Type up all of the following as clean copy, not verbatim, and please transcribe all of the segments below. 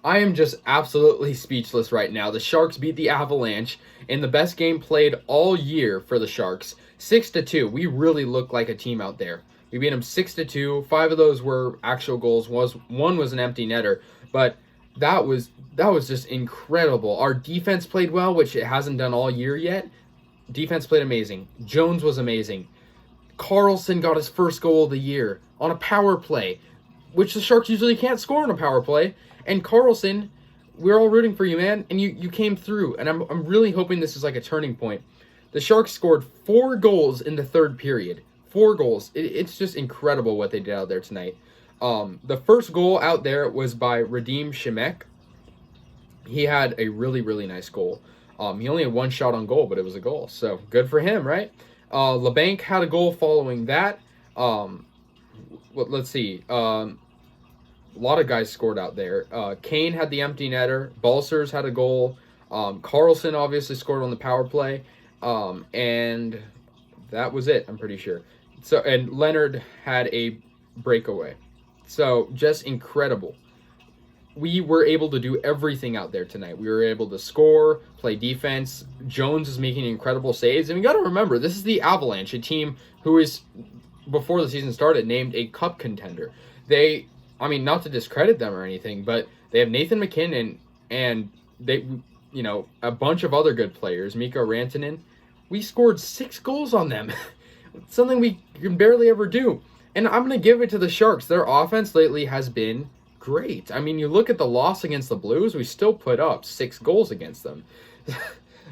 I am just absolutely speechless right now. The Sharks beat the Avalanche in the best game played all year for the Sharks, 6-2. We really look like a team out there. We beat them 6-2. 5 of those were actual goals. One was an empty netter, but that was just incredible. Our defense played well, which it hasn't done all year yet. Defense played amazing. Jones was amazing. Karlsson got his first goal of the year on a power play, which the Sharks usually can't score on a power play. And Karlsson, we're all rooting for you, man, and you came through. And I'm really hoping this is like a turning point. The Sharks scored 4 goals in the third period. 4 goals. It's just incredible what they did out there tonight. The first goal out there was by Radim Shemek. He had a really, really nice goal. He only had 1 shot on goal, but it was a goal. So good for him, right? LeBanc had a goal following that. Let's see. A lot of guys scored out there. Kane had the empty netter. Balsers had a goal. Karlsson obviously scored on the power play. And that was it, I'm pretty sure. So, and Leonard had a breakaway. So just incredible. We were able to do everything out there tonight. We were able to score, play defense. Jones is making incredible saves. And we got to remember, this is the Avalanche, a team who is, before the season started, named a cup contender. They, I mean, not to discredit them or anything, but they have Nathan McKinnon and they, you know, a bunch of other good players, Mikko Rantanen. We scored 6 goals on them. Something we can barely ever do. And I'm going to give it to the Sharks. Their offense lately has been great. I mean, you look at the loss against the Blues, we still put up 6 goals against them.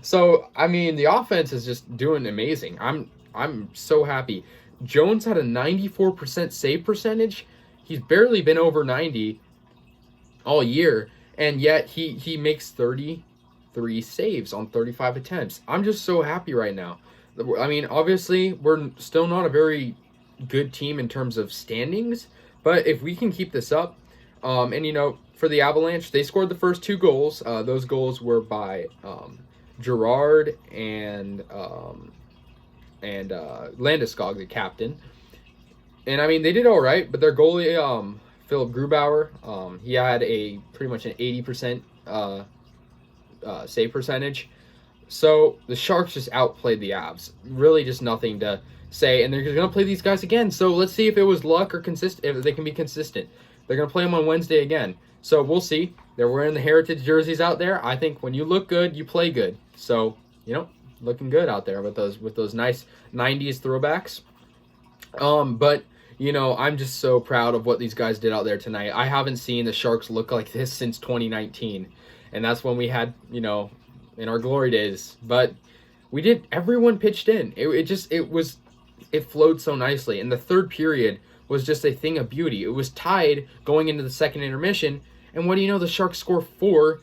So, I mean, the offense is just doing amazing. I'm so happy. Jones had a 94% save percentage. He's barely been over 90 all year, and yet he makes 33 saves on 35 attempts. I'm just so happy right now. I mean, obviously, we're still not a very good team in terms of standings, but if we can keep this up, and you know, for the Avalanche, they scored the first 2 goals. Those goals were by Gerard and Landeskog, the captain. And I mean, they did all right, but their goalie, Philip Grubauer, he had a pretty much an 80% save percentage. So the Sharks just outplayed the Avs. Really, just nothing to say. And they're going to play these guys again. So let's see if it was luck or if they can be consistent. They're going to play them on Wednesday again. So we'll see. They're wearing the Heritage jerseys out there. I think when you look good, you play good. So, you know, looking good out there with those nice 90s throwbacks. But, you know, I'm just so proud of what these guys did out there tonight. I haven't seen the Sharks look like this since 2019. And that's when we had, you know, in our glory days. But we did, everyone pitched in. It flowed so nicely. And the third period was just a thing of beauty. It was tied going into the second intermission. And what do you know? The Sharks score 4.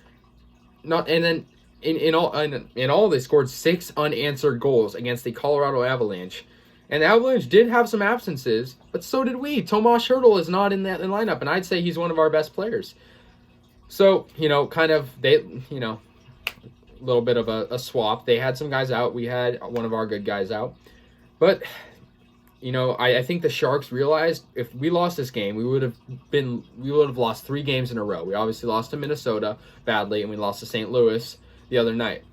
And then in all they scored 6 unanswered goals against the Colorado Avalanche. And the Avalanche did have some absences, but so did we. Tomas Hertl is not in that lineup, and I'd say he's one of our best players. So, you know, kind of, they, you know, a little bit of a swap. They had some guys out. We had one of our good guys out. But, you know, I think the Sharks realized if we lost this game, we would have lost 3 games in a row. We obviously lost to Minnesota badly, and we lost to St. Louis the other night.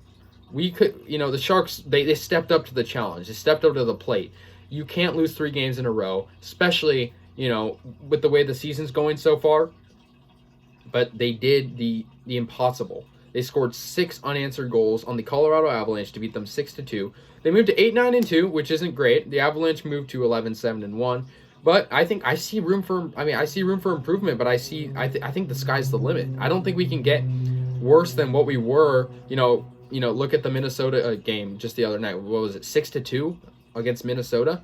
We could, you know, the Sharks, they stepped up to the challenge. They stepped up to the plate. You can't lose 3 games in a row, especially, you know, with the way the season's going so far. But they did the impossible. They scored 6 unanswered goals on the Colorado Avalanche to beat them 6-2. They moved to 8-9-2, which isn't great. The Avalanche moved to 11-7-1. But I think I see room for improvement, but I think the sky's the limit. I don't think we can get worse than what we were, you know, look at the Minnesota game just the other night. What was it, 6-2 against Minnesota?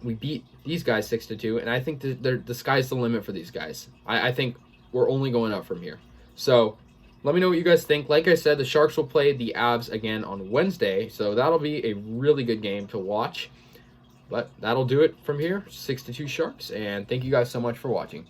We beat these guys 6-2, and I think the sky's the limit for these guys. I think we're only going up from here. So let me know what you guys think. Like I said, the Sharks will play the Avs again on Wednesday, so that'll be a really good game to watch. But that'll do it from here. 6-2 Sharks, and thank you guys so much for watching.